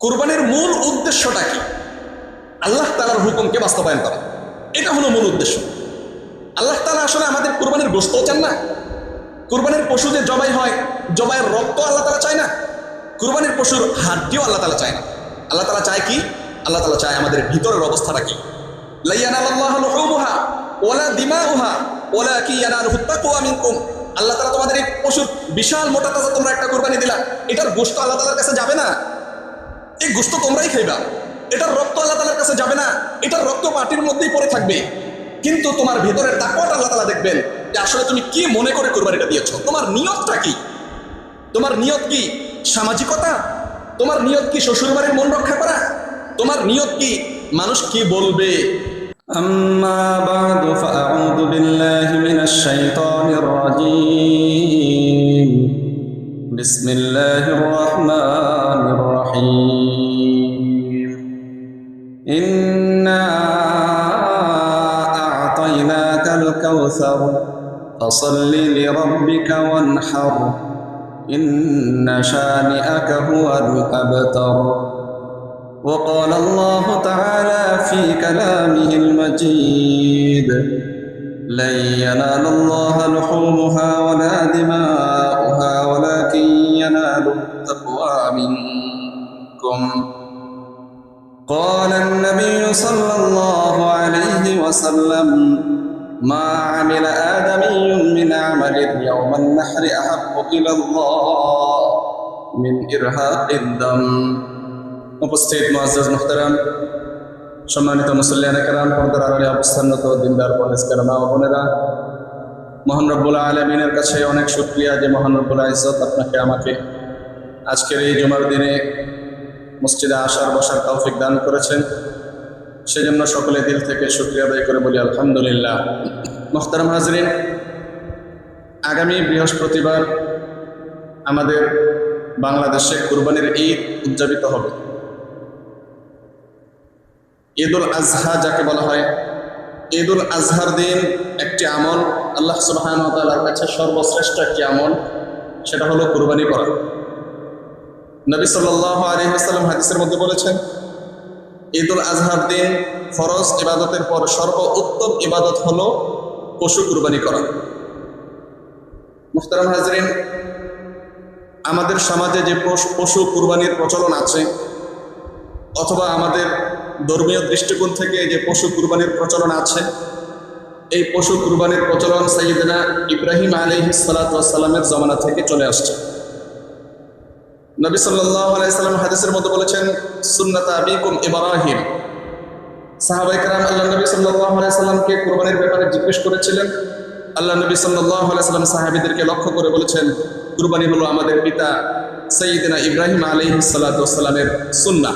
কুরবানির মূল উদ্দেশ্যটা কি? আল্লাহ তাআলার হুকুমকে বাস্তবায়ন করা, এটা হলো মূল উদ্দেশ্য। আল্লাহ তাআলা আসলে আমাদের কুরবানির গোশতও চান না। কুরবানির পশু যে জবাই হয়, জবাইয়ের রক্ত আল্লাহ তাআলা চায় না। কুরবানির পশুর হাড্ডিও আল্লাহ তাআলা চায় না। আল্লাহ তাআলা চায় কি? আল্লাহ তাআলা চায় আমাদের ভিতরের অবস্থাটা কি। লা ইয়ানালাল্লাহু লুহুমুহা ওয়ালা দিমাউহা ওয়ালাকিন ইয়ানালুহুত তাকওয়া মিনকুম। আল্লাহ তাআলা তোমাদের এই পশুর বিশাল মোটা তাজা তোমরা একটা কুরবানি দিলা, এটার গোশত আল্লাহ তাআলার কাছে যাবে না। এই গোশত তোমরাই খাইবা, এটার রক্ত আল্লাহ তাআলার কাছে যাবে না, এটার রক্ত মাটির মধ্যেই পড়ে থাকবে। কিন্তু তোমার ভেতরের তাকওয়াটা আল্লাহ তাআলা দেখবেন যে আসলে তুমি কি মনে করে কুরবানিটা দিয়েছো, তোমার নিয়তটা কি। তোমার নিয়ত কি সামাজিকতা? তোমার নিয়ত কি শ্বশুরবাড়ির মন রক্ষা করা? তোমার নিয়ত কি মানুষ কি বলবে? أما بعد فأعوذ بالله من الشيطان الرجيم بسم الله الرحمن الرحيم إنا أعطيناك الكوثر فصل لربك وانحر إن شانئك هو الأبتر وقال الله تعالى في كلامه المجيد لن ينال الله لحومها ولا دماؤها ولكن يناله التقوى منكم قال النبي صلى الله عليه وسلم ما عمل آدمي من عمل يوم النحر أحب إلى الله من إرهاق الدم। উপস্থিত মুআজ্জাজ মুহতারাম, সম্মানিত মুসল্লিয়ানে কেরাম, পর্দার আড়ালে অবস্থানরত দিনদার পরহেজগার মা ও বোনেরা, মহান রব্বুল আলামিনের কাছে অনেক শুকরিয়া যে মহান রব্বুল ইজ্জত আপনাকে আমাকে আজকের এই জুমার দিনে মসজিদে আসার বসার তৌফিক দান করেছেন। সেজন্য সকলে দিল থেকে শুকরিয়া আদায় করে বলি আলহামদুলিল্লাহ। মুহতারাম হাজরিন, আগামী বৃহস্পতিবার আমাদের বাংলাদেশে কুরবানির ঈদ উদযাপিত হবে। ঈদুল আজহা যাকে বলা হয়, ঈদুল আজহার দিন একটি আমল আল্লাহ সুবহানাহু ওয়া তাআলার কাছে সর্বশ্রেষ্ঠ একটি আমল, সেটা হলো কুরবানি করা। নবী সাল্লাল্লাহু আলাইহি ওয়াসাল্লাম হাদিসের মধ্যে বলেছেন, ঈদুল আজহার দিন ফরজ ইবাদতের পর সর্বোত্তম ইবাদত হলো পশু কুরবানি করা। মুহতারাম হাজরিন, আমাদের সমাজে যে পশু কুরবানির প্রচলন আছে, অথবা আমাদের ধর্মীয় দৃষ্টিকোণ থেকে যে পশু কুরবানির প্রচলন আছে, এই পশু কুরবানির প্রচলন সাইয়্যিদনা ইব্রাহিম আলাইহিস সালাতু ওয়াস সালামের জামানা থেকে চলে আসছে। নবী সাল্লাল্লাহু আলাইহি সাল্লাম হাদিসের মধ্যে বলেছেন, সুন্নাত আবিকুম ইব্রাহিম। সাহাবায়ে কেরাম আল্লাহ নবী সাল্লাল্লাহু আলাইহি সাল্লামকে কুরবানির ব্যাপারে জিজ্ঞেস করেছিলেন। আল্লাহ নবী সাল্লাল্লাহু আলাইহি সাল্লাম সাহাবীদেরকে লক্ষ্য করে বলেছেন, কুরবানি হলো আমাদের পিতা সাইয়্যিদনা ইব্রাহিম আলাইহিস সালাতু ওয়াস সালামের সুন্নাহ।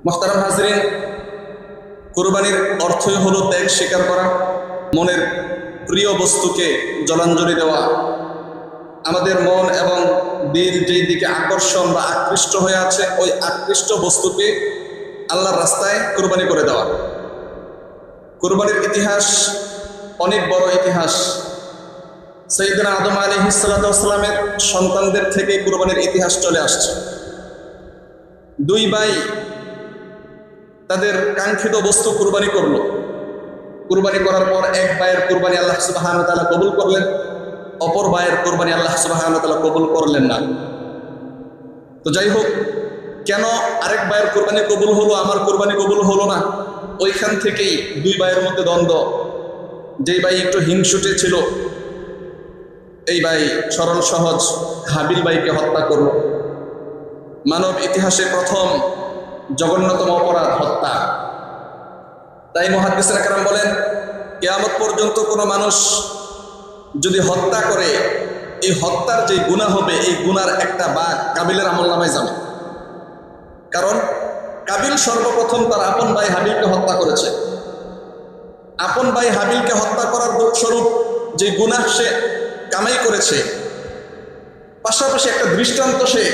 মুহতারাম হাজরিন, কুরবানির অর্থই হলো ত্যাগ স্বীকার করা, মনের প্রিয় বস্তুকে জলাঞ্জলি দেওয়া, আমাদের মন এবং দিল যেই দিকে আকর্ষণ বা আকৃষ্ট হয়ে আছে, ওই আকৃষ্ট বস্তুকে আল্লাহর রাস্তায় কুরবানি করে দেওয়া। কুরবানির ইতিহাস অনেক বড় ইতিহাস। সাইয়্যিদনা আদম আলাইহিস সালাতু ওয়াস সালামের সন্তানদের থেকে কুরবানির ইতিহাস চলে আসছে। দুই ভাই তাদের কাঙ্ক্ষিত বস্তু কুরবানি করলো। কুরবানি করার পর এক ভাইয়ের কুরবানি আল্লাহ সুবহানাহু ওয়া তাআলা কবুল করলেন, অপর ভাইয়ের কুরবানি আল্লাহ সুবহানাহু ওয়া তাআলা কবুল করলেন না। তো যাই হোক, কেন আরেক ভাইয়ের কুরবানি কবুল হলো, আমার কুরবানি কবুল হলো না? ওইখান থেকেই দুই ভাইয়ের মধ্যে দ্বন্দ্ব। যেই ভাই একটু হিংসুটে ছিল, এই ভাই সরল সহজ হাবিল ভাইকে হত্যা করলো। মানব ইতিহাসে প্রথম জঘন্যতম অপরাধ হত্যা। তাই মুহাদ্দিসরা কেরাম বলেন, কিয়ামত পর্যন্ত কোনো মানুষ যদি হত্যা করে, এই হত্যার যে গুনাহ হবে, এই গুনার একটা ভাগ কাবিলের আমলনামায় যাবে। কারণ কাবিল সর্বপ্রথম তার আপন ভাই হাবিলকে হত্যা করেছে। আপন ভাই হাবিলকে হত্যা করার স্বরূপ যে গুনাহ সে কামাই করেছে, পাশাপাশি একটা দৃষ্টান্ত সে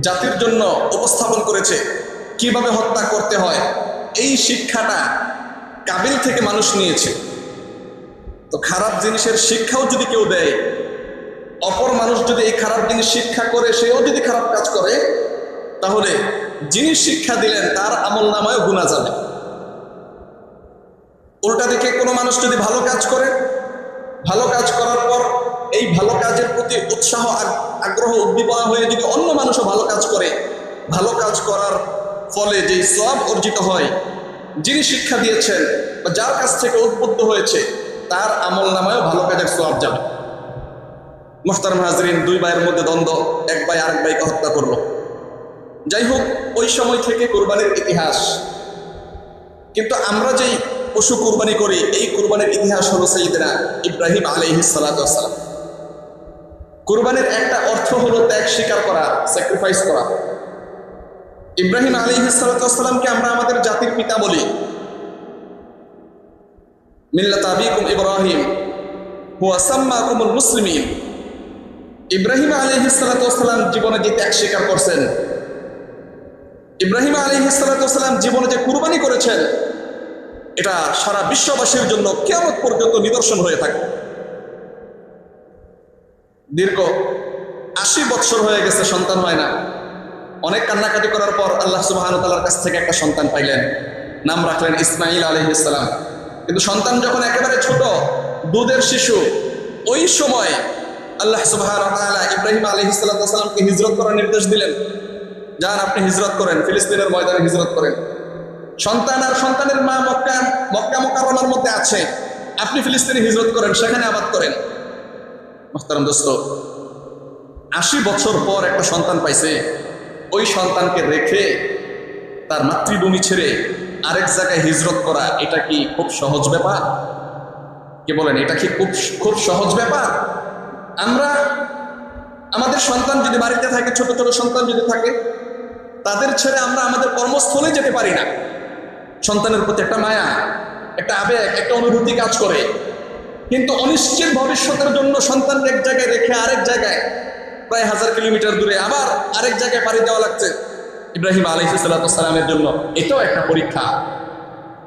জাতির জন্য উপস্থাপন করেছে কিভাবে হত্যা করতে হয়। এই শিক্ষাটা কাবিল থেকে মানুষ নিয়েছে। তো খারাপ জিনিসের শিক্ষাও যদি কেউ দেয়, অপর মানুষ যদি এই খারাপ জিনিস শিক্ষা করে সেও যদি খারাপ কাজ করে, তাহলে যিনি শিক্ষা দিলেন তার আমল নামায় গুনাহ যাবে। উল্টা দিকে কোনো মানুষ যদি ভালো কাজ করে, ভালো কাজ করার পর এই ভালো কাজের প্রতি উৎসাহ আগ্রহ উদ্দীপনা হয়ে যদি অন্য মানুষও ভালো কাজ করে, ভালো কাজ করার ফলে যে সওয়াব অর্জিত হয়, যিনি শিক্ষা দিয়েছেন বা যার কাছ থেকে উদ্বুদ্ধ হয়েছে তার আমল নামায়ও ভালো কাজের সওয়াব যাবে। মুহতারাম হাজরিন, দুই ভাইয়ের মধ্যে দ্বন্দ্ব, এক ভাই আরেক ভাইকে হত্যা করলো। যাই হোক, ওই সময় থেকে কুরবানির ইতিহাস। কিন্তু আমরা যেই পশু কুরবানি করি, এই কুরবানির ইতিহাস হলো সাইয়েদনা ইব্রাহিম আলাইহিস সালাতু ওয়াস সালাম। কুরবানির একটা অর্থ হলো ত্যাগ স্বীকার করা, স্যাক্রিফাইস করা। ইব্রাহিম আলাইহিস সালাতু ওয়াস সালামকে আমরা আমাদের জাতির পিতা বলি। মিল্লাত আবিকুম ইব্রাহিম হুয়া সাম্মাকুমুল মুসলিমিন। ইব্রাহিম আলাইহিস সালাতু ওয়াস সালাম জীবনে যে ত্যাগ স্বীকার করছেন, ইব্রাহিম আলাইহিস সালাতু ওয়াস সালাম জীবনে যে কুরবানি করেছেন, এটা সারা বিশ্ববাসীর জন্য কিয়ামত পর্যন্ত নিদর্শন হয়ে থাকে। দীর্ঘ 80 বছর হয়ে গেছে, সন্তান হয় না। অনেক কান্নাকাটি করার পর আল্লাহ সুবহানাহু ওয়া তাআলার কাছ থেকে একটা সন্তান পাইলেন, নাম রাখলেন ইসমাঈল আলাইহিস সালাম। কিন্তু সন্তান যখন একেবারে ছোট, দুধের শিশু, ওই সময় আল্লাহ সুবহানাহু ওয়া তাআলা ইব্রাহিম আলাইহিস সালামকে হিজরত করার নির্দেশ দিলেন। যান, আপনি হিজরত করেন, ফিলিস্তিনের ময়দানে হিজরত করেন। সন্তান আর সন্তানের মা মক্কা মুকাররমার মধ্যে আছে, আপনি ফিলিস্তিনে হিজরত করেন, সেখানে আবাদ করেন। মুহতারাম দোস্ত, 80 বছর পর একটা সন্তান পাইছে। ওই সন্তানকে রেখে তার মাতৃভূমি ছেড়ে আরেক জায়গায় হিজরত করা, এটা কি খুব সহজ ব্যাপার? কে বলেন, এটা কি খুব সহজ ব্যাপার? আমরা আমাদের সন্তান যদি বাড়িতে থাকে, ছোট ছোট সন্তান যদি থাকে, তাদের ছেড়ে আমরা আমাদের কর্মস্থলে যেতে পারি না। সন্তানের প্রতি একটা মায়া, একটা আবেগ, একটা অনুভূতি কাজ করে। কিন্তু অনিশ্চিত ভবিষ্যতের জন্য সন্তানকে এক জায়গায় রেখে আরেক জায়গায় প্রায় 1000 কিলোমিটার দূরে আবার আরেক জায়গায় পাড়ি দেওয়া লাগছে ইব্রাহিম আলাইহিস সালামের জন্য। এটাও একটা পরীক্ষা,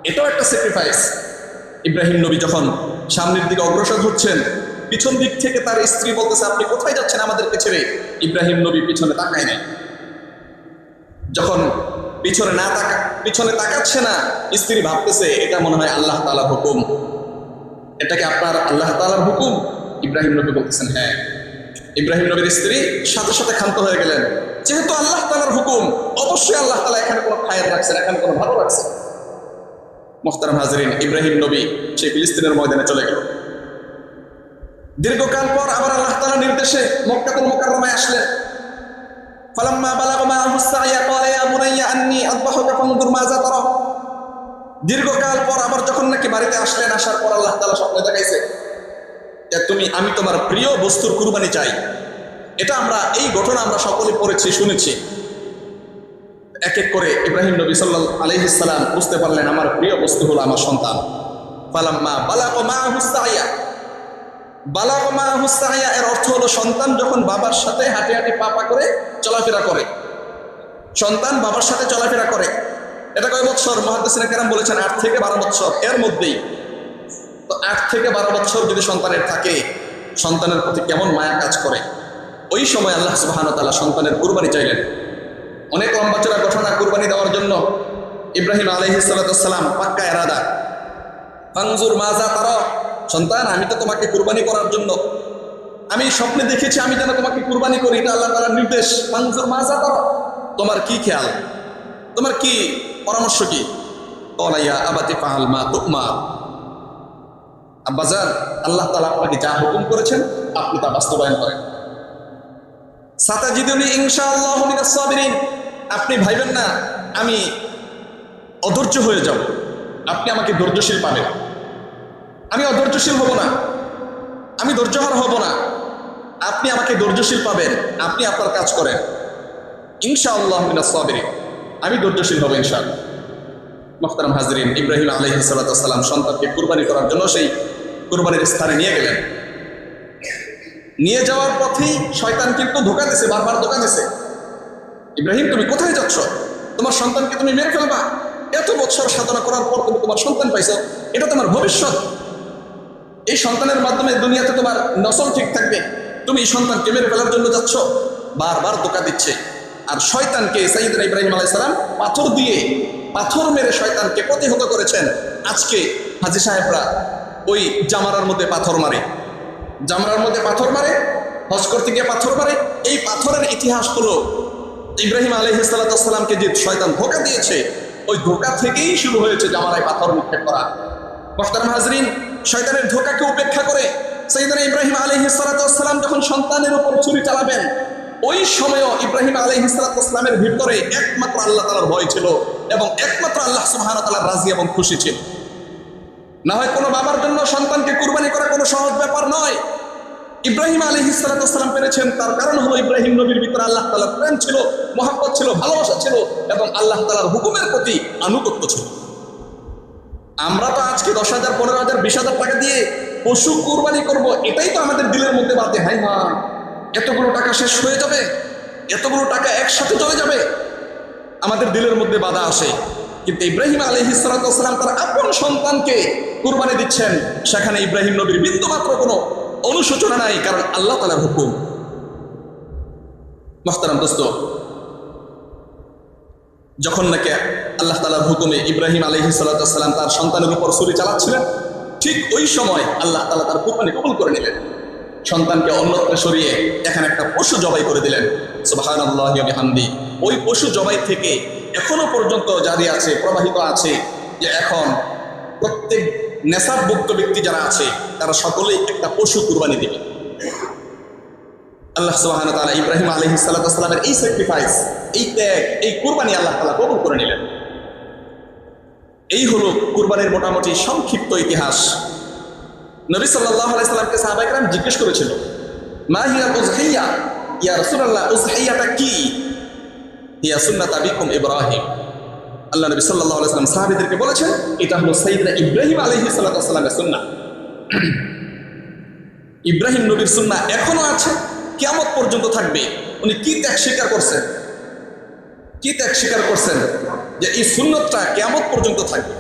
এটাও একটা স্যাক্রিফাইস। ইব্রাহিম নবী যখন সামনের দিকে অগ্রসর হচ্ছেন, পিছন দিক থেকে তার স্ত্রী বলতেছে, আপনি কোথায় যাচ্ছেন আমাদেরকে ছেড়ে? ইব্রাহিম নবী পিছনে তাকায় নাই। যখন পিছনে তাকাচ্ছে না, স্ত্রী ভাবতেছে এটা মনে হয় আল্লাহ তাআলার হুকুম। এটা কি আপনার আল্লাহ তাআলার হুকুম? ইব্রাহিম নবী বলতেছেন হ্যাঁ। ইব্রাহিম নবীর স্ত্রী সাথে সাথে ক্ষান্ত হয়ে গেলেন, যেহেতু আল্লাহ তাআলার হুকুম, অবশ্যই আল্লাহ তাআলা এখানে কোনো খায়ের রাখছেন, এখানে কোনো ভালো রাখছেন। মুহতারাম হাজরিন, ইব্রাহিম নবী সেই ফিলিস্তিনের ময়দানে চলে গেল। দীর্ঘকাল পর আবার আল্লাহ তাআলার নির্দেশে মক্কাতুল মুকাররমায় আসলেন। ফালাম্মা বালাগা মাআহু সা'য়া ক্বালা ইয়া বুনাইয়া আন্নী আযবাহুকা ফানজুর মাযা তারা। দীর্ঘকাল পর আবার যখন নাকি বাড়িতে আসলেন, আসার পর আল্লাহ তাআলা স্বপ্নে দেখাইছে যে আমি তোমার প্রিয় বস্তুর কুরবানি চাই। এটা এই ঘটনা আমরা সকলে পড়েছি, শুনেছি। এক এক করে ইব্রাহিম নবী সাল্লাল্লাহু আলাইহিস সালাম বুঝতে পারলেন আমার প্রিয় বস্তু হলো আমার সন্তান। ফালাম্মা বালাগা মাআহু সা'য়া, বালাগা মাআহু সা'য়া এর অর্থ হলো সন্তান যখন বাবার সাথে হাঁটি হাঁটি পা পা করে চলাফেরা করে। সন্তান বাবার সাথে চলাফেরা করে। এটা কয় বছর? মুহাদ্দিসিনে কেরাম বলেছেন 8 থেকে 12 বছর, এর মধ্যেই। তো 8 থেকে 12 বছর যদি সন্তানের থাকে, সন্তানের প্রতি কেমন মায়া কাজ করে। ওই সময় আল্লাহ সুবহানাহু ওয়া তাআলা সন্তানের কুরবানি চাইলেন। অনেক লম্বা চড়া ঘটনা কুরবানি দেওয়ার জন্য ইব্রাহিম আলাইহিস সালাম পাক্কা ইরাদা। ফানজুর মাযা তারা, সন্তান আমি তো তোমাকে কুরবানি করার জন্য, আমি স্বপ্নে দেখেছি আমি যেন তোমাকে কুরবানি করি, এটা আল্লাহ তাআলার নির্দেশ। ফানজুর মাযা তারা, তোমার কি খেয়াল, তোমার কি পরামর্শ কি? ক্বালা ইয়া আবাতি ফাআল মা তু'মার। আব্বাজান, আল্লাহ তাআলা আপনাকে যা হুকুম করেছেন আপনি তা বাস্তবায়ন করেন। সাতাজিদুনি ইনশাআল্লাহু মিনাস সাবিরিন, আপনি ভাইবেন না আমি অধৈর্য হয়ে যাব, আপনি আমাকে ধৈর্যশীল পাবেন। আমি অধৈর্যশীল হব না, আমি ধৈর্যহারা হব না, আপনি আমাকে ধৈর্যশীল পাবেন। আপনি আপনার কাজ করেন। ইনশাআল্লাহু মিনাস সাবিরিন, আমি ধৈর্যশীল হব ইনশাআল্লাহ। মুহতারাম হাজরিন, ইব্রাহিম আলাইহিস সালাম সন্তানকে কুরবানি করার জন্য সেই কুরবানির স্থানে নিয়ে গেলেন। নিয়ে যাওয়ার পথেই শয়তান কিন্তু ধোঁকা দিছে, বারবার ধোঁকা দিছে। ইব্রাহিম, তুমি কোথায় যাচ্ছ? তোমার সন্তানকে তুমি মেরে ফেলবা? এত বছর সাধনা করার পর তুমি তোমার সন্তান পাইছো, এটা তোমার ভবিষ্যৎ। এই সন্তানের মাধ্যমে দুনিয়াতে তোমার নসল ঠিক থাকবে, তুমি এই সন্তানকে মেরে ফেলার জন্য যাচ্ছ। বারবার ধোঁকা দিচ্ছে। আর শয়তানকে সাইয়েদনা ইব্রাহিম আলাইহিস সালাম পাথর মেরে শয়তানকে প্রতিহত করেছেন। আজকে হাজী সাহেবরা ওই জামারার মধ্যে পাথর মারে, হজ করতে গিয়ে পাথর মারে। এই পাথরের ইতিহাস হলো ইব্রাহিম আলাইহিস সালামকে যে শয়তান ধোঁকা দিয়েছে, ওই ধোঁকা থেকেই শুরু হয়েছে জামারায় পাথর নিক্ষেপ করা। মুহতারাম হাজরিন, শয়তানের ধোঁকাকে উপেক্ষা করে সাইয়েদনা ইব্রাহিম আলাইহিস সালাম যখন সন্তানের উপর ছুরি চালাবেন, ওই সময়ও ইব্রাহিম আলাইহিস সালামের ভিতরে একমাত্র আল্লাহ তাআলার ভয় ছিল এবং একমাত্র আল্লাহ সুবহানাহু ওয়া তাআলা রাজি এবং খুশি ছিল। না হয় কোনো বাবার জন্য সন্তানকে কুরবানি করা কোনো সহজ ব্যাপার নয়। ইব্রাহিম আলাইহিস সালাম পেরেছেন, তার কারণ হলো ইব্রাহিম নবীর ভিতরে আল্লাহ তাআলার প্রেম ছিল, মহব্বত ছিল, ভালোবাসা ছিল এবং আল্লাহ তাআলার হুকুমের প্রতি আনুগত্য ছিল। আমরা তো আজকে 10,000, 15,000, 20,000 টাকা দিয়ে পশু কুরবানি করব, এটাই তো আমাদের দিলের মধ্যে বাদে, হাই মা এতগুলো টাকা শেষ হয়ে যাবে, এতগুলো টাকা একসাথে চলে যাবে, আমাদের দিলের মধ্যে বাধা আসে। কিন্তু ইব্রাহিম আলাইহিস সালাম তার আপন সন্তানকে কুরবানি দিচ্ছেন, সেখানে ইব্রাহিম নবীর বিন্দুমাত্র কোনো অনুশোচনা নাই, কারণ আল্লাহ তাআলার হুকুম। মুহতারাম দোস্ত, যখন নাকি আল্লাহ তাআলার হুকুমে ইব্রাহিম আলাইহিস সালাম তার সন্তানের উপর ছুরি চালাচ্ছিলেন, ঠিক ওই সময় আল্লাহ তাআলা তার কুরবানি কবুল করে নিলেন। সন্তানকে অন্যত্র সরিয়ে এখানে একটা পশু জবাই করে দিলেন। সুবহানাল্লাহি ওয়া বিহামদি। ওই পশু জবাই থেকে এখনো পর্যন্ত জারি আছে, প্রবাহিত আছে, যে এখন প্রত্যেক নেশাবভুক্ত ব্যক্তি যারা আছে তারা সকলেই একটা পশু কুরবানি দিবে। আল্লাহ সুবহানাহু ওয়া তাআলা ইব্রাহিম আলাইহিস সালামের এই স্যাক্রিফাইস, এই ত্যাগ, এই কুরবানি আল্লাহ তাআলা কবুল করে নিলেন। এই হলো কুরবানির মোটামুটি সংক্ষিপ্ত ইতিহাস। নবী সাল্লাল্লাহু আলাইহি সাল্লামকে সাহাবায়ে কেরাম জিজ্ঞেস করেছিল, মা হিয়া উযহিয়া, ইয়া রাসূলুল্লাহ উযহিয়াটা কি? হিয়া সুন্নাত আবিকুম ইব্রাহিম। আল্লাহ নবী সাল্লাল্লাহু আলাইহি সাল্লাম সাহাবীদেরকে বলেছেন, এটা হলো সাইয়েদনা ইব্রাহিম আলাইহিস সালামের সুন্নাহ। ইব্রাহিম নবীর সুন্নাহ এখনো আছে, কিয়ামত পর্যন্ত থাকবে। উনি কি ত্যাগ স্বীকার করছেন যে এই সুন্নতটা কিয়ামত পর্যন্ত থাকবে।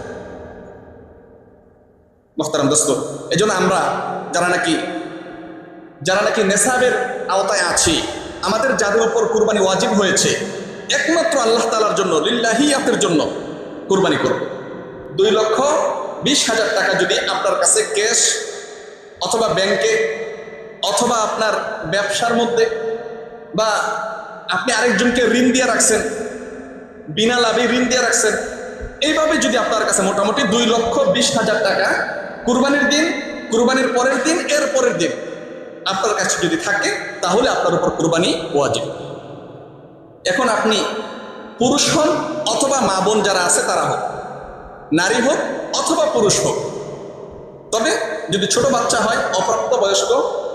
মুহতারাম দোস্ত, এজন্য আমরা যারা নাকি নেসাবের আওতায় আছি, আমাদের যাদের উপর কুরবানি ওয়াজিব হয়েছে, একমাত্র আল্লাহ তাআলার জন্য, লিল্লাহিয়াতের জন্য কুরবানি করব। 2,20,000 টাকা যদি আপনার কাছে ক্যাশ অথবা ব্যাংকে অথবা আপনার ব্যবসার মধ্যে, বা আপনি আরেকজনকে ঋণ দিয়ে রাখছেন, বিনা লাভে ঋণ দিয়ে রাখছেন, এইভাবে যদি আপনার কাছে মোটামুটি 2,20,000 টাকা কুরবানির দিন, কুরবানির পরের দিন, এর পরের দিন আপনার কাছে যদি থাকে, তাহলে আপনার উপর কুরবানি ওয়াজিব। এখন আপনি পুরুষ হন অথবা মা বোন যারা আছে তারা হোক, নারী হোক অথবা পুরুষ হোক, তবে যদি ছোট বাচ্চা হয়, অপ্রাপ্ত বয়স্ক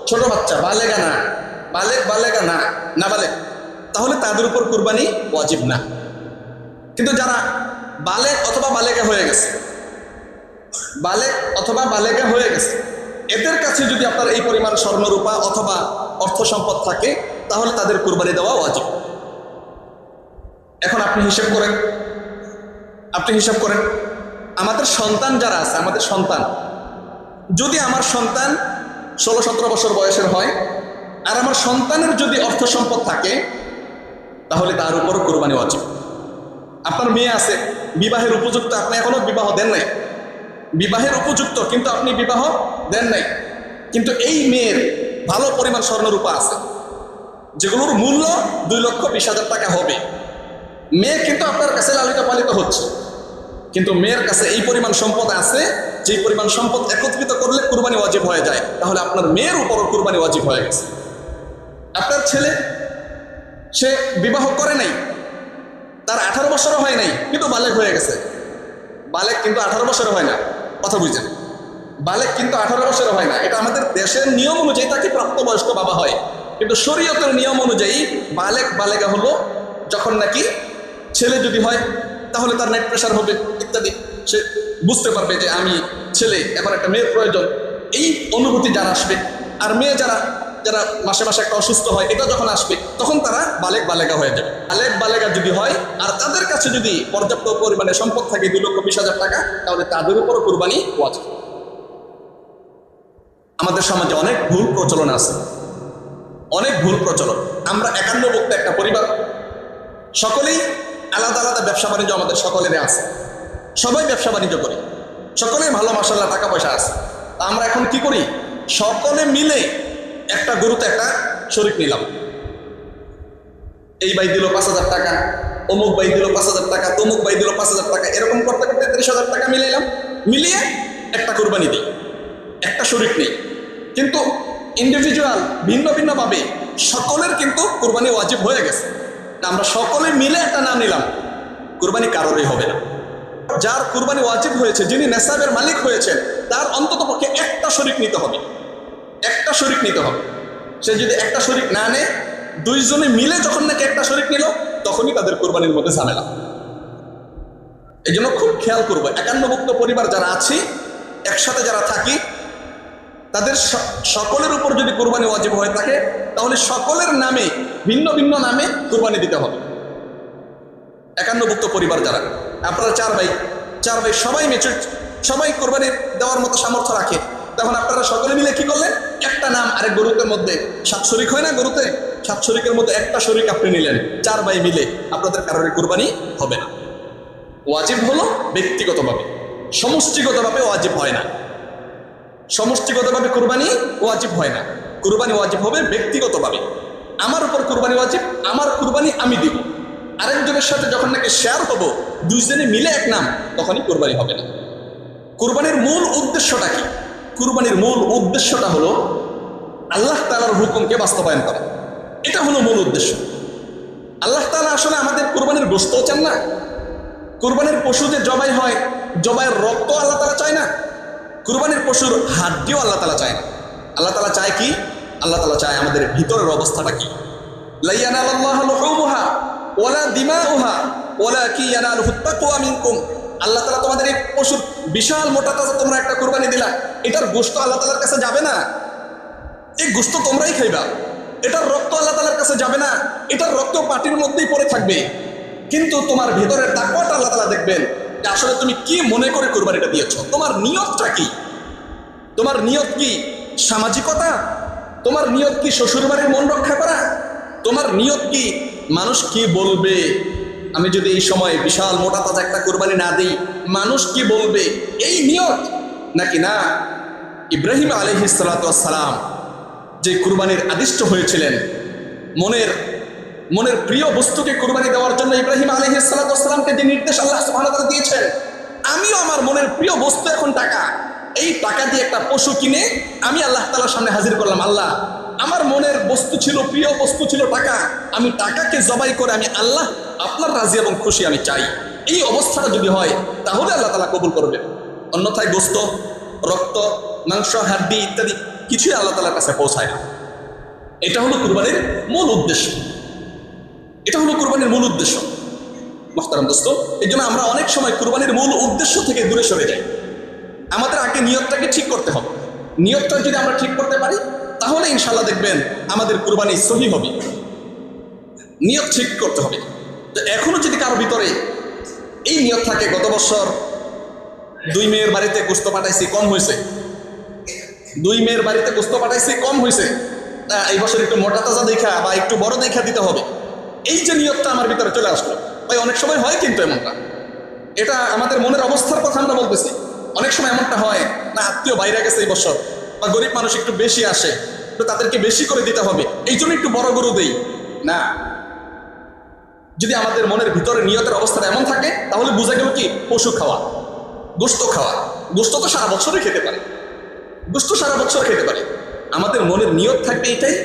ছোট বাচ্চা, বালেগা না, তাহলে তাদের উপর কুরবানি ওয়াজিব না। কিন্তু যারা বালেগ অথবা বালেগা হয়ে গেছে, এদের কাছে যদি আপনার এই পরিমাণ স্বর্ণরূপা অথবা অর্থ সম্পদ থাকে, তাহলে তাদের কুরবানি দেওয়া ওয়াজিব। এখন আপনি হিসাব করেন, আমাদের সন্তান যারা আছে, যদি আমার সন্তান 16-17 বছর বয়সের হয়, আর আমার সন্তানের যদি অর্থ সম্পদ থাকে, তাহলে তার উপর কুরবানি ওয়াজিব। আপনার মেয়ে আছে, বিবাহের উপযুক্ত, আপনি এখনো বিবাহ দেন নাই, বিবাহের উপযুক্ত কিন্তু আপনি বিবাহ দেন নাই, কিন্তু এই মেয়ের ভালো পরিমাণ স্বর্ণরূপা আছে, যেগুলোর মূল্য 2,20,000 টাকা হবে। মেয়ে কিন্তু আপনার কাছে লালিত পালিত হচ্ছে, কিন্তু মেয়ের কাছে এই পরিমাণ সম্পদ আছে, যে পরিমাণ সম্পদ একত্রিত করলে কুরবানি ওয়াজিব হয়ে যায়, তাহলে আপনার মেয়ের উপরও কুরবানি ওয়াজিব হয়ে গেছে। আপনার ছেলে, সে বিবাহ করে নাই, তার 18 বছরও হয় নাই, কিন্তু বালেগ হয়ে গেছে। বালেগ কিন্তু 18 বছর হয় না, কথা বুঝছেন? বালেগ কিন্তু 18 বছর হয় না। এটা আমাদের দেশের নিয়ম অনুযায়ী তাকে প্রাপ্তবয়স্ক বাবা হয়, কিন্তু শরীয়তের নিয়ম অনুযায়ী বালেগা হলো যখন নাকি ছেলে যদি হয়, তাহলে তার নেট প্রেশার হবে ইত্যাদি, সে বুঝতে পারবে যে আমি ছেলে, এখন একটা মেয়ের প্রয়োজন, এই অনুভূতি যারা আসবে। আর মেয়ে যারা মাসে মাসে একটা অসুস্থ হয়, এটা যখন আসবে, তখন তারা বালেগা হয়ে যাবে। বালেগা যদি হয় আর তাদের কাছে যদি পর্যাপ্ত পরিমাণে সম্পদ থাকে 2,20,000 টাকা, তাহলে তাদের উপরও কুরবানি ওয়াজিব। আমাদের সমাজে অনেক ভুল প্রচলন আছে, আমরা 51 ভুক্ত একটা পরিবার, সকলেই আলাদা আলাদা ব্যবসা বাণিজ্য আমাদের সকলেরই আছে, সবাই ব্যবসা বাণিজ্য করি, সকলেই ভালো মাশাআল্লাহ টাকা পয়সা আছে। আমরা এখন কি করি, সকলে মিলে একটা গরুতে একটা শরীক নিলাম। এই ভাই দিল 5,000 টাকা, অমুক ভাই দিল 5,000 টাকা, তমুক ভাই দিল 5,000 টাকা, এরকম করতে করতে 30,000 টাকা মিলাইলাম, মিলিয়ে একটা কুরবানি দিই, একটা শরীক নেই। কিন্তু ইন্ডিভিজুয়াল ভিন্ন ভিন্নভাবে সকলের কিন্তু কুরবানি ওয়াজিব হয়ে গেছে। আমরা সকলে মিলে একটা নাম নিলাম, কুরবানি কারোরই হবে না। যার কুরবানি ওয়াজিব হয়েছে, যিনি নেসাবের মালিক হয়েছেন, তার অন্তত পক্ষে একটা শরীক নিতে হবে, একটা শরীক নিতে হবে। সে যদি একটা শরীক না নেয়, দুইজনে মিলে যখন নাকি একটা শরীক নিল, তখনই তাদের কুরবানির মধ্যে ঝামেলা। এই জন্য খুব খেয়াল করবো, একান্নভুক্ত পরিবার যারা আছি, একসাথে যারা থাকি, তাদের সকলের উপর যদি কুরবানি ওয়াজিব হয়ে থাকে, তাহলে সকলের নামে ভিন্ন ভিন্ন নামে কুরবানি দিতে হবে। একান্নভুক্ত পরিবার যারা, আপনারা চার ভাই সবাই সবাই কোরবানি দেওয়ার মতো সামর্থ্য রাখে, তখন আপনারা সকলে মিলে কি করলেন, একটা নাম আরেক গরুতের মধ্যে 7 শরিক হয় না, গরুতে 7 শরিকের মধ্যে একটা শরিক আপনি নিলেন, 4 ভাই মিলে, আপনাদের কারোর কুরবানি হবে না। ওয়াজিব হলো ব্যক্তিগতভাবে, সমষ্টিগতভাবে ওয়াজিব হয় না। সমষ্টিগতভাবে কুরবানি ওয়াজিব হয় না, কুরবানি ওয়াজিব হবে ব্যক্তিগতভাবে। আমার উপর কুরবানি ওয়াজিব, আমার কুরবানি আমি দিব। আরেকজনের সাথে যখন নাকি শেয়ার হবো, দুইজনে মিলে এক নাম, তখনই কুরবানি হবে না। কুরবানির মূল উদ্দেশ্যটা কি? কুরবানির মূল উদ্দেশ্যটা হলো আল্লাহ তাআলার হুকুমকে বাস্তবায়ন করা। এটা হলো মূল উদ্দেশ্য। আল্লাহ তাআলা আসলে আমাদের কুরবানির গোশতও চান না। কুরবানির পশু যে জবাই হয়, জবাইয়ের রক্ত আল্লাহ তাআলা চায় না। কুরবানির পশুর হাড্ডিও আল্লাহ তাআলা চায় না। আল্লাহ তাআলা চায় কি? আল্লাহ তাআলা চায় আমাদের ভিতরের অবস্থাটা কি। লা ইয়ানালাল্লাহু লুহুমুহা ওয়ালা দিমাউহা ওয়ালাকিন ইয়ানালুহুত তাকওয়া মিনকুম। আল্লাহ তাআলা তোমাদের এই পশুর বিশাল মোটা তাজা তোমরা একটা কুরবানি দিলা, এটার গোশত আল্লাহ তাআলার কাছে যাবে না, এই গোশত তোমরাই খাইবা। এটার রক্ত আল্লাহ তাআলার কাছে যাবে না, এটার রক্ত পাটির মধ্যেই পড়ে থাকবে। কিন্তু তোমার ভেতরের তাকওয়াটা আল্লাহ তাআলা দেখবেন, যে আসলে তুমি কি মনে করে কুরবানিটা দিয়েছো, তোমার নিয়তটা কি। তোমার নিয়ত কি সামাজিকতা? তোমার নিয়ত কি শ্বশুরবাড়ির মন রক্ষা করা? তোমার নিয়ত কি মানুষ কি বলবে, আমি যদি এই সময় বিশাল মোটা তাজা একটা কুরবানি না দিই, মানুষ কি বলবে, এই নিয়ত? নাকি না, ইব্রাহিম আলাইহিস সালাতু ওয়াস সালাম যে কুরবানির আদিষ্ট হয়েছিলেন, মনের প্রিয় বস্তুকে কুরবানি দেওয়ার জন্য ইব্রাহিম আলাইহিস সালাতু ওয়াস সালামকে যে নির্দেশ আল্লাহ সুবহানাহু ওয়া তাআলা দিয়েছেন, আমিও আমার মনের প্রিয় বস্তু এখন টাকা, এই টাকা দিয়ে একটা পশু কিনে আমি আল্লাহ তাআলার সামনে হাজির করলাম। আল্লাহ, আমার মনের বস্তু ছিল, প্রিয় বস্তু ছিল টাকা, আমি টাকাকে জবাই করে আমি আল্লাহ আপনার রাজি এবং খুশি আমি চাই। এই অবস্থাটা যদি হয়, তাহলে আল্লাহ তাআলা কবুল করবেন। অন্যথায় গোশত, রক্ত, মাংস, হাড্ডি ইত্যাদি কিছুই আল্লাহ তাআলার কাছে পৌঁছায় না। এটা হলো কুরবানির মূল উদ্দেশ্য। এটা হলো কুরবানির মূল উদ্দেশ্য। মুহতারাম দোস্ত, এই জন্য আমরা অনেক সময় কুরবানির মূল উদ্দেশ্য থেকে দূরে সরে যাই। আমাদের আগে নিয়তটাকে ঠিক করতে হবে। নিয়তটা যদি আমরা ঠিক করতে পারি, তাহলে ইনশাআল্লাহ দেখবেন আমাদের কুরবানি সহি হবে। নিয়ত ঠিক করতে হবে। তো এখনো যদি কারো ভিতরে এই নিয়ত থাকে, গত বছর 2 মেয়ের বাড়িতে গোশত পাঠাইছি, কম হয়েছে, 2 মেয়ের বাড়িতে গোশত পাঠাইছি, কম হয়েছে, এই বছর একটু মোটা তাজা দেখা বা একটু বড় দেখা দিতে হবে, এই যে নিয়তটা আমার ভিতরে চলে আসলো, ভাই অনেক সময় হয় কিন্তু এমনটা। এটা আমাদের মনের অবস্থার কথা আমরা বলতেছি। অনেক সময় এমনটা হয় না, আত্মীয় বাইরে গেছে এই বছর, বা গরিব মানুষ একটু বেশি আসে, তো তাদেরকে বেশি করে দিতে হবে, এই জন্য একটু বড় গরু দেই না। যদি আমাদের মনের ভিতরে নিয়তের অবস্থাটা এমন থাকে, তাহলে বোঝা গেল কি, পশু খাওয়া, গোশত খাওয়া, গোশত তো সারা বছরই খেতে পারে, গোশত সারা বছর খেতে পারে। আমাদের মনের নিয়ত থাকবে এটাই,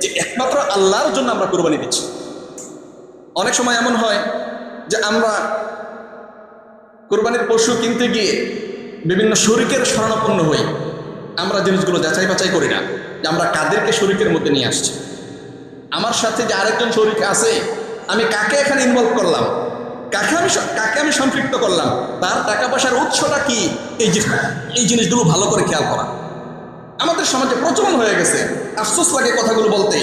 যে একমাত্র আল্লাহর জন্য আমরা কুরবানি দিচ্ছি। অনেক সময় এমন হয় যে আমরা কুরবানির পশু কিনতে গিয়ে বিভিন্ন শরিকের শরণাপন্ন হই। আমরা জিনিসগুলো যাচাই বাছাই করি না, যে আমরা কাদেরকে শরিকের মধ্যে নিয়ে আসছি। আমার সাথে যে আরেকজন শরিক আছে, আমি কাকে এখানে ইনভলভ করলাম, কাকে আমি সম্পৃক্ত করলাম, তার টাকা পয়সার উৎসটা কি, এই জিনিসগুলো ভালো করে খেয়াল করা। আমাদের সমাজে প্রচলন হয়ে গেছে, আফসোস লাগে কথাগুলো বলতে,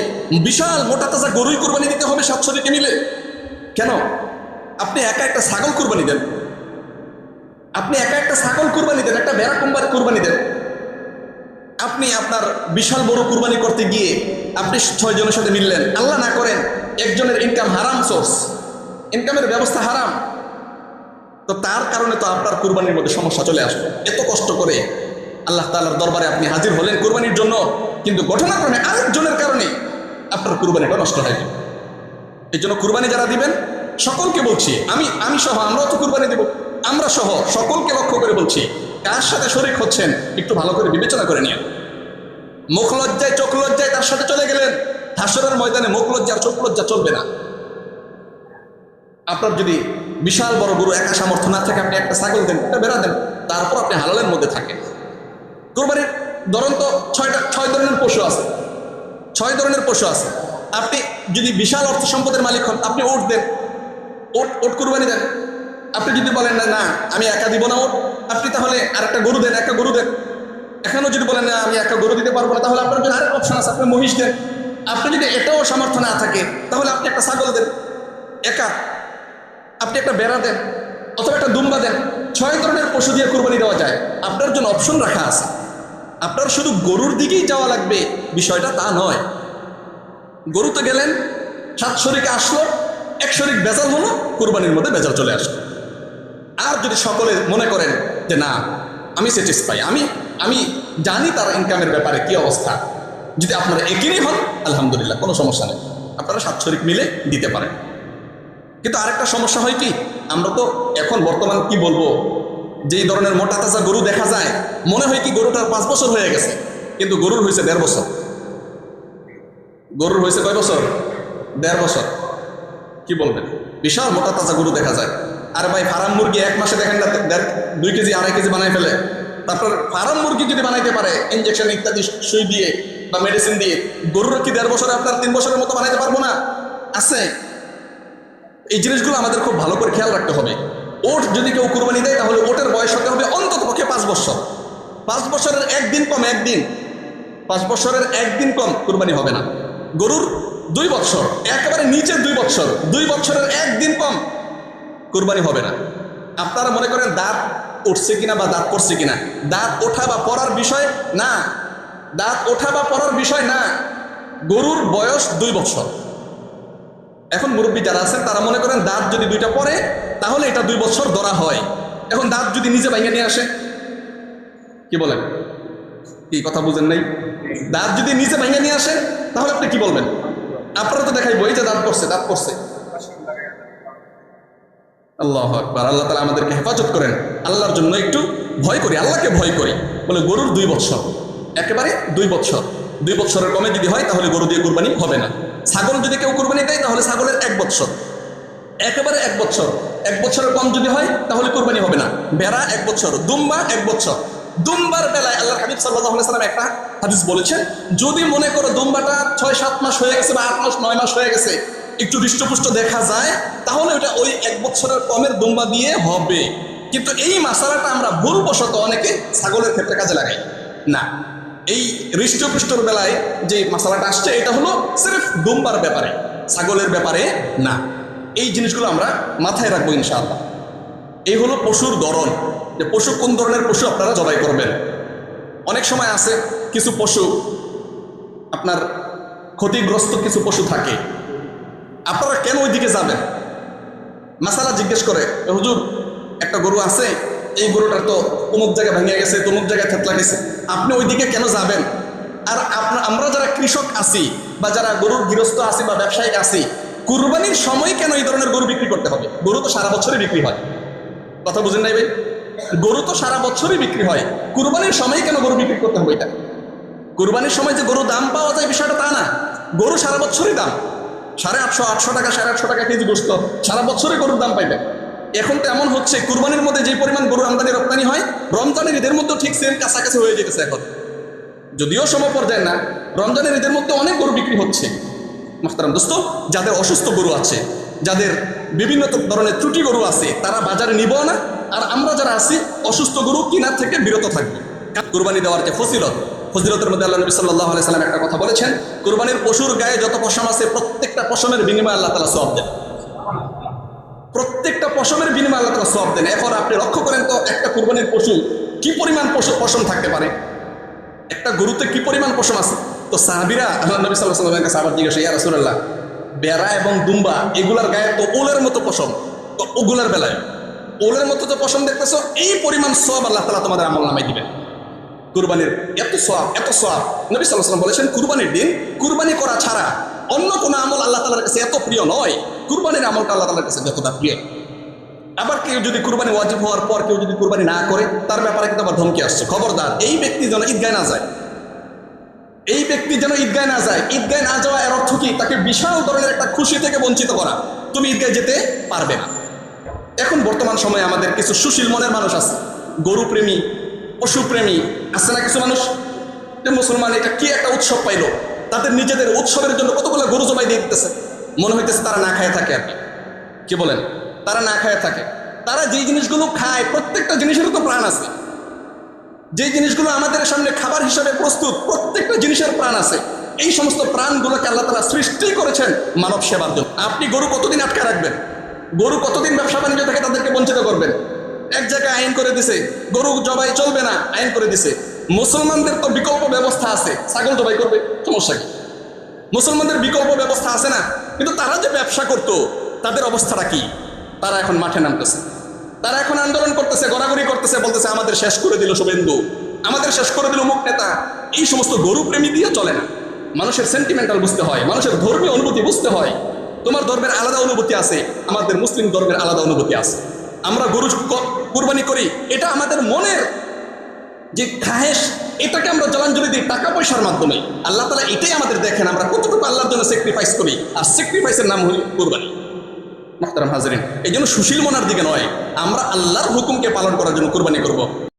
বিশাল মোটা তাজা গরুই কুরবানি দিতে হবে 7 শরিকে মিলে। কেন? আপনি একা একটা ছাগল কুরবানি দেন, আপনি একা একটা ছাগল কুরবানি দেন, একটা ভেড়া কুরবানি দেন। আপনি আপনার বিশাল বড় কুরবানি করতে গিয়ে আপনি 6 জনের সাথে মিললেন, আল্লাহ না করেন একজনের ইনকাম হারাম সোর্স, ইনকামের ব্যবস্থা হারাম, তো তার কারণে তো আপনার কুরবানির মধ্যে সমস্যা চলে আসবে। এত কষ্ট করে আল্লাহ তাআলার দরবারে আপনি হাজির হলেন কুরবানির জন্য, কিন্তু ঘটনাক্রমে আরেকজনের কারণে আপনার কুরবানিটা নষ্ট হয়ে যাবে। এই জন্য কুরবানি যারা দিবেন সকলকে বলছি, আমি সহ আমরাও তো কুরবানি দেব, আমরা সহ সকলকে লক্ষ্য করে বলছি, কার সাথে শরীক হচ্ছেন একটু ভালো করে বিবেচনা করে নিন। মুখ লজ্জায় চোখ লজ্জায় তার সাথে চলে গেলেন, হাসরের ময়দানে মুখ লজ্জা আর চোখ লজ্জা চলবে না। আপনার যদি বিশাল বড় গরু একা সামর্থ্য না থাকে, আপনি একটা ছাগল দেন, একটা বেড়া দেন, তারপর আপনি হালালের মধ্যে থাকেন। কুরবানির ধরুন তো ছয় ধরনের পশু আছে, 6 ধরনের পশু আছে। আপনি যদি বিশাল অর্থ সম্পদের মালিক হন, আপনি ওট দেন, ওট কুরবানি দেন। আপনি যদি বলেন না না আমি একা দিব না ওট, আপনি তাহলে আরেকটা গরু দেন, একটা গরু দেন। এখানেও যদি বলেন না আমি একটা গরু দিতে পারবো না, তাহলে আপনার জন্য আরেক অপশন আছে, আপনি মহিষ দেন। আপনি যদি এটাও সামর্থ্য না থাকে, তাহলে আপনি একটা ছাগল দেন একা, আপনি একটা বেড়া দেন, অথবা একটা দুম্বা দেন। 6 ধরনের পশু দিয়ে কুরবানি দেওয়া যায়, আপনার জন্য অপশন রাখা আছে। আপনার শুধু গরুর দিকেই যাওয়া লাগবে বিষয়টা তা নয়। গরুতে গেলেন, 7 শরিকে আসলো, 1 শরিক বেজাল হলো, কুরবানির মধ্যে বেজাল চলে আসলো। আর যদি সকলে মনে করেন যে না আমি স্যাটিসফাই, আমি জানি তার ইনকামের ব্যাপারে কি অবস্থা, যদি আপনারা একই হন আলহামদুলিল্লাহ কোনো সমস্যা নেই, আপনারা 7 শরিক মিলে দিতে পারেন। কিন্তু আরেকটা সমস্যা হয় কি, আমরা তো এখন বর্তমান কি বলবো, যেই ধরনের মোটা তাজা গরু দেখা যায়, মনে হয় কি গরুটার 5 বছর হয়ে গেছে, কিন্তু গরুর হয়েছে 1.5 বছর। গরুর হয়েছে কয় বছর? 1.5 বছর। কি বলবেন, বিশাল মোটা তাজা গরু দেখা যায়। আর ভাই ফার্ম মুরগি 1 মাসে দেখেন না 2 কেজি 2.5 কেজি বানাই ফেলে। তারপর ফার্ম মুরগি যদি বানাইতে পারে ইনজেকশন ইত্যাদি সুই দিয়ে বা মেডিসিন দিয়ে, গরুর কি 1.5 বছরে আপনার 3 বছরের মতো বানাইতে পারবো না? আছে। এই জিনিসগুলো আমাদের খুব ভালো করে খেয়াল রাখতে হবে। ওট যদি কেউ কুরবানি দেয়, তাহলে ওটের বয়স হতে হবে অন্তত পক্ষে 5 বছর। 5 বছরের একদিন কম, 5 বছরের একদিন কম কুরবানি হবে না। গরুর 2 বছর, একেবারে নিচে 2 বছর, 2 বছরের একদিন কম কুরবানি হবে না। আপনারা মনে করেন দাঁত উঠছে কিনা বা দাঁত পড়ছে কিনা, দাঁত ওঠা বা পড়ার বিষয় না, দাঁত ওঠা বা পড়ার বিষয় না, গরুর বয়স 2 বছর। এখন মুরব্বী যারা আছেন তারা মনে করেন দাঁত যদি 2টা পড়ে তাহলে এটা 2 বছর ধরা হয়। এখন দাঁত যদি নিজে ভাঙে নিয়ে আসে, কি বলেন, কি কথা বুঝেন নাই? দাঁত যদি নিজে ভাঙে নিয়ে আসে তাহলে আপনি কি বলবেন? আপনারা তো দেখাই বই যে দাঁত পড়ছে, দাঁত পড়ছে। আল্লাহু আকবার, আল্লাহ তাআলা আমাদেরকে হেফাজত করেন। আল্লাহর জন্য একটু ভয় করি, আল্লাহকে ভয় করি। বলে গরুর 2 বছর, একেবারে 2 বছর, 2 বছরের কমে যদি হয় তাহলে গরু দিয়ে কুরবানি হবে না। ছাগল যদি কেউ কুরবানি দেয় তাহলে ছাগলের 1 বছর, একেবারে 1 বছর, 1 বছরের কম যদি হয় তাহলে কুরবানি হবে না। বেড়া 1 বছর, দুম্বা 1 বছর। দুম্বার বেলায় আল্লাহর হাবিব সাল্লাল্লাহু আলাইহি সাল্লাম একটা হাদিস বলেছেন, যদি মনে করো দুম্বাটা 6-7 মাস হয়ে গেছে বা 8 মাস 9 মাস হয়ে গেছে, একটু হৃষ্টপুষ্ট দেখা যায়, তাহলে ওটা ওই 1 বছরের কমের দুম্বা দিয়ে হবে। কিন্তু এই মাসালাটা আমরা ভুলবশত অনেকে ছাগলের ক্ষেত্রে কাজে লাগাই না। এই হৃষ্টপুষ্টর বেলায় যে মাসালাটা আসছে এটা হলো সির্ফ দুম্বার ব্যাপারে, ছাগলের ব্যাপারে না। এই জিনিসগুলো আমরা মাথায় রাখবো ইনশাআল্লাহ। এই হলো পশুর ধরন, যে পশু কোন ধরনের পশু আপনারা জবাই করবেন। অনেক সময় আছে কিছু পশু আপনার ক্ষতিগ্রস্ত কিছু পশু থাকে, আপনারা কেন ওই দিকে যাবেন? মাসালা জিজ্ঞেস করে, হুজুর একটা গরু আছে, এই গরুটার তো অমুক জায়গায় ভেঙে গেছে, তমুক জায়গায় থেতলা গেছে, আপনি ওই দিকে কেন যাবেন? আর আমরা যারা কৃষক আছি বা যারা গরুর গৃহস্থ আছি বা ব্যবসায়িক আছি, কুরবানির সময় কেন এই ধরনের গরু বিক্রি করতে হবে? গরু তো সারা বছরই বিক্রি হয়। কথা বুঝেন নাই ভাই? গরু তো সারা বছরই বিক্রি হয়, কুরবানির সময় কেন গরু বিক্রি করতে হবে? এটা কুরবানির সময় যে গরু দাম পাওয়া যায় বিষয়টা তা না, গরু সারা বছরই দাম। 850, 800 টাকা, 850 টাকা কেজি গোশত সারা বছরই গরুর দাম পাইবে। এখন তো এমন হচ্ছে কুরবানির মধ্যে যে পরিমাণ গরু আমদানি রপ্তানি হয়, রমজানের ঈদের মধ্যে ঠিক সেম কাছাকাছি হয়ে যেতেছে। এখন যদিও সম পর্যায়ে না, রমজানের ঈদের মধ্যে অনেক গরু বিক্রি হচ্ছে। মুহতারাম দোস্ত, যাদের অসুস্থ গরু আছে, যাদের বিভিন্ন ধরনের ত্রুটি গরু আছে, তারা বাজারে নিব না। আর আমরা যারা আছি অসুস্থ গরু কেনার থেকে বিরত থাকবো। কুরবানি দেওয়ার যে ফজিলতের মধ্যে আল্লাহ নবী সাল্লাল্লাহু আলাইহি সাল্লাম একটা কথা বলেছেন, কুরবানির পশুর গায়ে যত পশম আছে প্রত্যেকটা পশমের বিনিময়ে আল্লাহ তাআলা সওয়াব দেন। প্রত্যেকটা পশমের বিনিময়ে আল্লাহ তাআলা সওয়াব দেন। এখন আপনি লক্ষ্য করেন তো, একটা কুরবানির পশু কি পরিমাণ পশম থাকতে পারে, একটা গরুতে কি পরিমাণ পশম আছে। তো সাহাবীরা আল্লাহ নবী সাল্লাল্লাহু আলাইহি ওয়াসাল্লামের কাছে আবার জিজ্ঞাসা, ইয়া রাসূলুল্লাহ বেড়া এবং দুম্বা এগুলার গায়ে তো ওলের মতো পশম, তো ওগুলার বেলায় ওলের মতো যে পশম দেখতেছো, এই পরিমাণ সওয়াব আল্লাহ তাআলা তোমাদের আমল নামায় দিবেন। কুরবানির এত সওয়াব, এত সওয়াব। নবী সাল্লাল্লাহু আলাইহি ওয়াসাল্লাম বলেছেন, কুরবানির দিন কুরবানি করা ছাড়া অন্য কোনো আমল আল্লাহ তাআলার কাছে এত প্রিয় নয়, কুরবানির আমলটা আল্লাহ তাআলার কাছে যতটা প্রিয়। আবার কেউ যদি কুরবানি ওয়াজিব হওয়ার পর কেউ যদি কুরবানি না করে, তার ব্যাপারে কিন্তু আবার ধমকি আসছে, খবরদার এই ব্যক্তি যেন ঈদগায় না যায়, এই ব্যক্তি যেন ঈদগায় না যায়। ঈদগায় না যাওয়া এর অর্থ কি? তাকে বিশাল ধরনের একটা খুশি থেকে বঞ্চিত করা, তুমি ঈদগায় যেতে পারবে না। এখন বর্তমান সময়ে আমাদের কিছু সুশীল মনের মানুষ আছে, গরু প্রেমী, পশু প্রেমী আছে না কিছু মানুষ, যে মুসলমান এটা কি একটা উৎসব পাইলো, তাদের নিজেদের উৎসবের জন্য কতগুলো গরু জবাই দিয়ে দিতেছে, মনে হইতেছে তারা না খায় থাকে। আর কি বলেন, তারা না খায় থাকে। তারা যেই জিনিসগুলো খায়, প্রত্যেকটা জিনিসের তো প্রাণ আছে। যে জিনিসগুলো আমাদের সামনে খাবার হিসাবে প্রস্তুত, প্রত্যেকটা জিনিসের প্রাণ আছে। এই সমস্ত প্রাণগুলোকে আল্লাহ তাআলা সৃষ্টি করেছেন মানব সেবার জন্য। আপনি গরু কতদিন আটকে রাখবেন? গরু কতদিন ব্যবসা বাণিজ্য থেকে তাদেরকে বঞ্চিত করবেন? এক জায়গায় আইন করে দিছে গরু জবাই চলবে না, আইন করে দিছে। মুসলমানদের তো বিকল্প ব্যবস্থা আছে, ছাগল জবাই করবে, সমস্যা কি? মুসলমানদের বিকল্প ব্যবস্থা আছে না? কিন্তু তারা যে ব্যবসা করতো, তাদের অবস্থাটা কি? তারা এখন মাঠে নামতেছে, তারা এখন আন্দোলন করতেছে, গড়াগড়ি করতেছে, বলতেছে আমাদের শেষ করে দিল শুভেন্দু, আমাদের শেষ করে দিল মুখ নেতা। এই সমস্ত গরু প্রেমী দিয়ে চলে না। মানুষের সেন্টিমেন্টাল বুঝতে হয়, মানুষের ধর্মীয় অনুভূতি বুঝতে হয়। তোমার ধর্মের আলাদা অনুভূতি আছে, আমাদের মুসলিম ধর্মের আলাদা অনুভূতি আছে। আমরা গরু কুরবানি করি, এটা আমাদের মনের যে খাহেশ, এটাকে আমরা জলাঞ্জলি দিই টাকা পয়সার মাধ্যমে। আল্লাহ তাআলা এটাই আমাদের দেখেন আমরা কতটুকু আল্লাহর জন্য স্যাক্রিফাইস করি, আর স্যাক্রিফাইসের নাম হল কুরবানি। মুহতারাম হাজরিন, এই জন্য সুশীল মনার দিকে নয়, আমরা আল্লাহর হুকুমকে পালন করার জন্য কুরবানি করব।